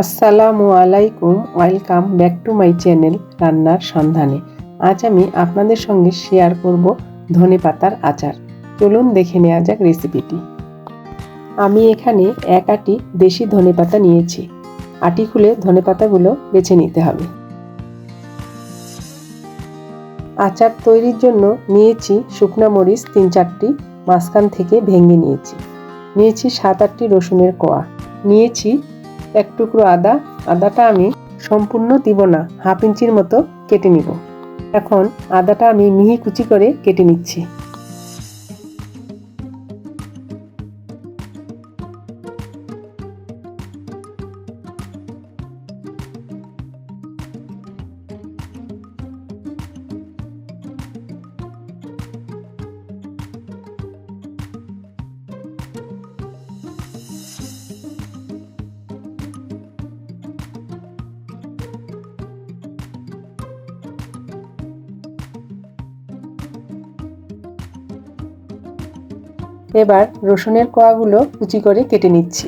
আসসালামু আলাইকুম, welcome back to my channel রান্নার সন্ধানে। আজ আমি আপনাদের সঙ্গে শেয়ার করব ধনেপাতার আচার। চলুন দেখে নেওয়া যাক রেসিপিটি। আমি এখানে এক আটি দেশি ধনেপাতা নিয়েছি। আটি খুলে ধনেপাতাগুলো বেছে নিতে হবে। আচার তৈরির জন্য নিয়েছি শুকনা মরিচ ৩-৪টি, মাঝখান থেকে ভেঙে নিয়েছি। নিয়েছি ৭-৮টি রসুনের কোয়া। নিয়েছি এক টুকরো আদা। আদাটা আমি সম্পূর্ণ দিব না, হাফ ইঞ্চির মতো কেটে নিব। এখন আদাটা আমি মিহি কুচি করে কেটে নিচ্ছি। এবার রসুনের কোয়াগুলো কুচি করে কেটে নিচ্ছি।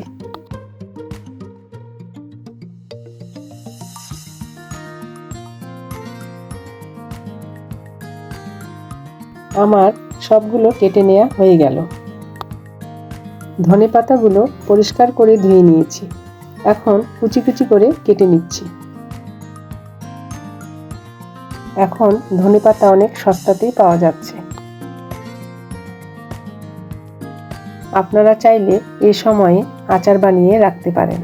আমার সবগুলো কেটে নেওয়া হয়ে গেল। ধনেপাতাগুলো পরিষ্কার করে ধুয়ে নিয়েছি। এখন কুচি কুচি করে কেটে নিচ্ছি। এখন ধনেপাতা অনেক সস্তাতেই পাওয়া যাচ্ছে। আপনারা চাইলে এই সময়ে আচার বানিয়ে রাখতে পারেন।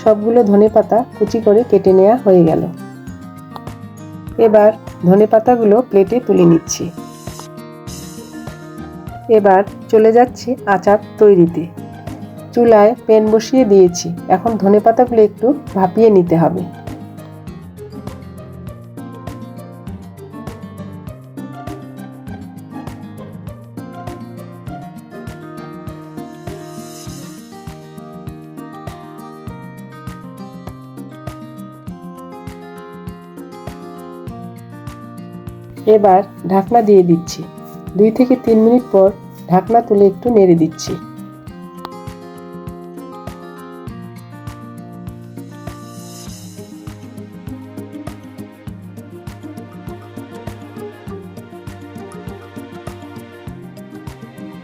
সবগুলো ধনেপাতা কুচি করে কেটে নেওয়া হয়ে গেল। এবার ধনেপাতাগুলো প্লেটে তুলে নিচ্ছি। এবার চলে যাচ্ছি আচার তৈরিতে। চুলায় প্যান বসিয়ে দিয়েছি। এখন ধনেপাতাগুলো একটু ভাপিয়ে নিতে হবে। এবার ঢাকনা দিয়ে দিচ্ছি। 2 থেকে 3 মিনিট পর ঢাকনা তুলে একটু নেড়ে দিচ্ছি।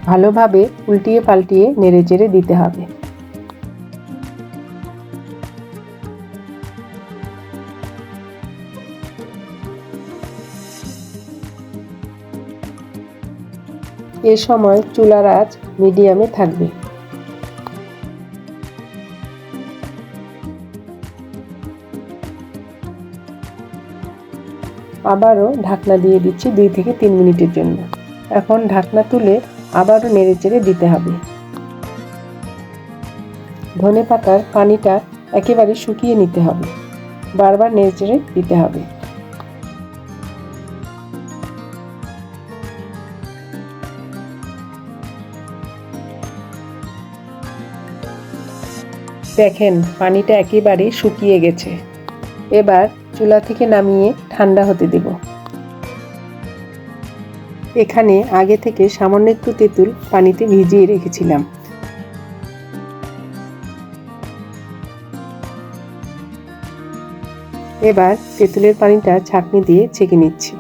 ভালোভাবে উল্টিয়ে পাল্টিয়ে নেড়ে চেড়ে দিতে হবে। এ সময় চুলার আঁচ মিডিয়ামে থাকবে। আবারও ঢাকনা দিয়ে দিচ্ছি 2 থেকে 3 মিনিটের জন্য। এখন ঢাকনা তুলে আবারও নেড়েচেড়ে দিতে হবে। ধনেপাতার পানিটা একেবারে শুকিয়ে নিতে হবে। বারবার নেড়েচেড়ে দিতে হবে। দেখেন পানিটা একেবারে শুকিয়ে গেছে। এবার চুলা থেকে নামিয়ে ঠান্ডা হতে দেব। এখানে আগে থেকে সামান্য একটু তেঁতুল পানিতে ভিজিয়ে রেখেছিলাম। এবার তেঁতুলের পানিটা ছাঁকনি দিয়ে ছেঁকে নিচ্ছি।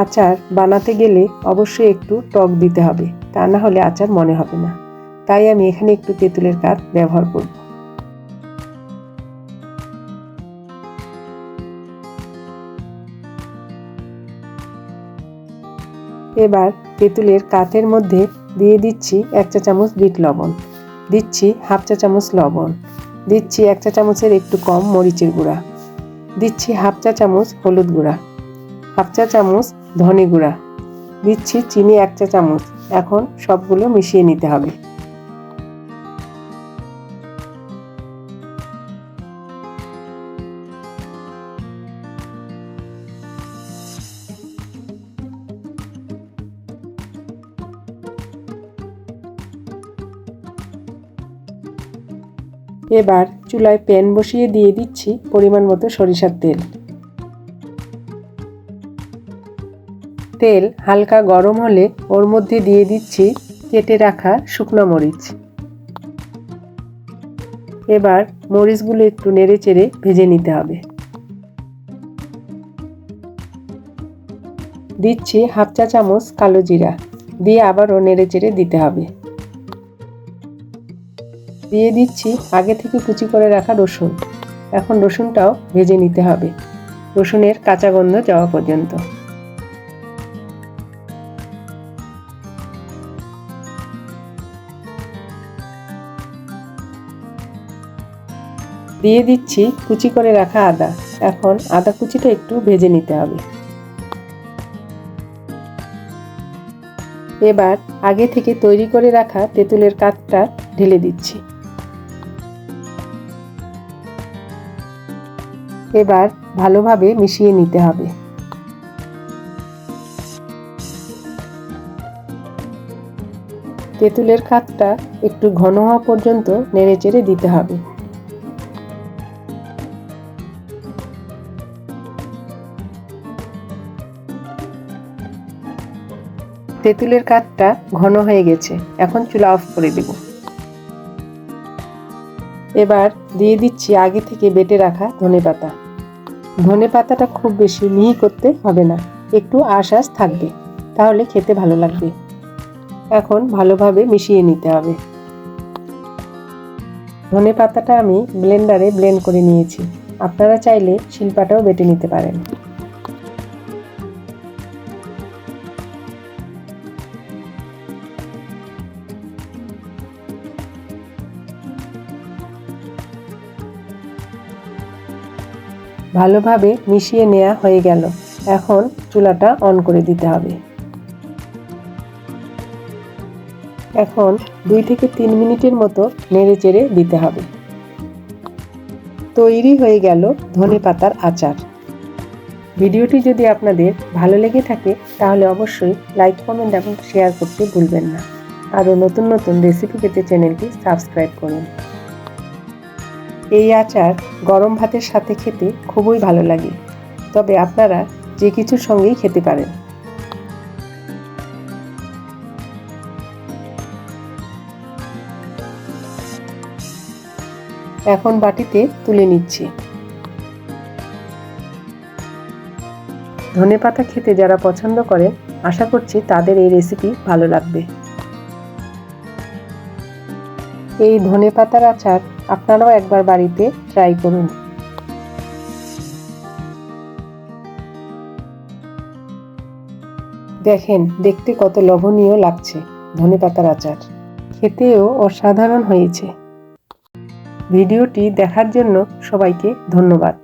আচার বানাতে গেলে অবশ্যই একটু টক দিতে হবে, তা না হলে আচার মনে হবে না। তাই আমি এখানে একটু তেঁতুলের কাঠ ব্যবহার করব। এবার তেঁতুলের কাঠের মধ্যে দিয়ে দিচ্ছি 1 চা চামচ বিট লবণ, দিচ্ছি হাফ চা চামচ লবণ, দিচ্ছি 1 চা চামচের একটু কম মরিচের গুঁড়া, দিচ্ছি হাফ চা চামচ হলুদ গুঁড়া, হাফ চা চামচ ধনে গুঁড়া, দিচ্ছি চিনি 1 চা চামচ। এখন সবগুলো মিশিয়ে নিতে হবে। এবার চুলায় প্যান বসিয়ে দিয়ে দিচ্ছি পরিমাণ মতো সরিষার তেল। তেল হালকা গরম হলে ওর মধ্যে দিয়ে দিচ্ছি কেটে রাখা শুকনো মরিচ। এবার মরিচগুলো একটু নেড়েচেড়ে ভেজে নিতে হবে। দিচ্ছি হাফ চা চামচ কালো জিরা, দিয়ে আবারও নেড়েচেড়ে দিতে হবে। দিয়ে দিচ্ছি আগে থেকে কুচি করে রাখা রসুন। এখন রসুনটাও ভেজে নিতে হবে রসুনের কাঁচা গন্ধ যাওয়া পর্যন্ত। দিয়ে দিচ্ছি কুচি করে রাখা আদা। এখন আদা কুচিটা একটু ভেজে নিতে হবে। এবার আগে থেকে তৈরি করে রাখা তেঁতুলের কাঠটা ঢেলে দিচ্ছি। এবার ভালোভাবে মিশিয়ে নিতে হবে। তেঁতুলের কাঠটা একটু ঘন হওয়া পর্যন্ত নেড়েচেড়ে দিতে হবে। তেঁতুলের কাঠটা ঘন হয়ে গেছে, এখন চুলা অফ করে দেব। এবার দিয়ে দিচ্ছি আগে থেকে বেটে রাখা ধনেপাতা। ধনেপাতাটা খুব বেশি মিহি করতে হবে না, একটু আঁশ থাকবে, তাহলে খেতে ভালো লাগবে। এখন ভালোভাবে মিশিয়ে নিতে হবে। ধনেপাতাটা আমি ব্লেন্ডারে ব্লেন্ড করে নিয়েছি, আপনারা চাইলে শিলপাটাও বেটে নিতে পারেন। ভালোভাবে মিশিয়ে নেওয়া হয়ে গেল, এখন চুলাটা অন করে দিতে হবে। এখন 2 থেকে 3 মিনিটের মতো নেড়েচেড়ে দিতে হবে। তৈরি হয়ে গেল ধনেপাতার আচার। ভিডিওটি যদি আপনাদের ভালো লেগে থাকে তাহলে অবশ্যই লাইক, কমেন্ট এবং শেয়ার করতে ভুলবেন না। আরও নতুন নতুন রেসিপি পেতে চ্যানেলটি সাবস্ক্রাইব করুন। এই আচার গরম ভাতের সাথে খেতে খুবই ভালো লাগে, তবে আপনারা যে কিছুর সঙ্গেই খেতে পারেন। এখন বাটিতে তুলে নিচ্ছি। ধনেপাতা খেতে যারা পছন্দ করেন, আশা করছি তাদের এই রেসিপি ভালো লাগবে। এই ধনেপাতার আচার আপনারাও একবার বাড়িতে ট্রাই করুন। দেখেন দেখতে কত লোভনীয় লাগছে ধনেপাতার আচার, খেতেও অসাধারণ হয়েছে। ভিডিওটি দেখার জন্য সবাইকে ধন্যবাদ।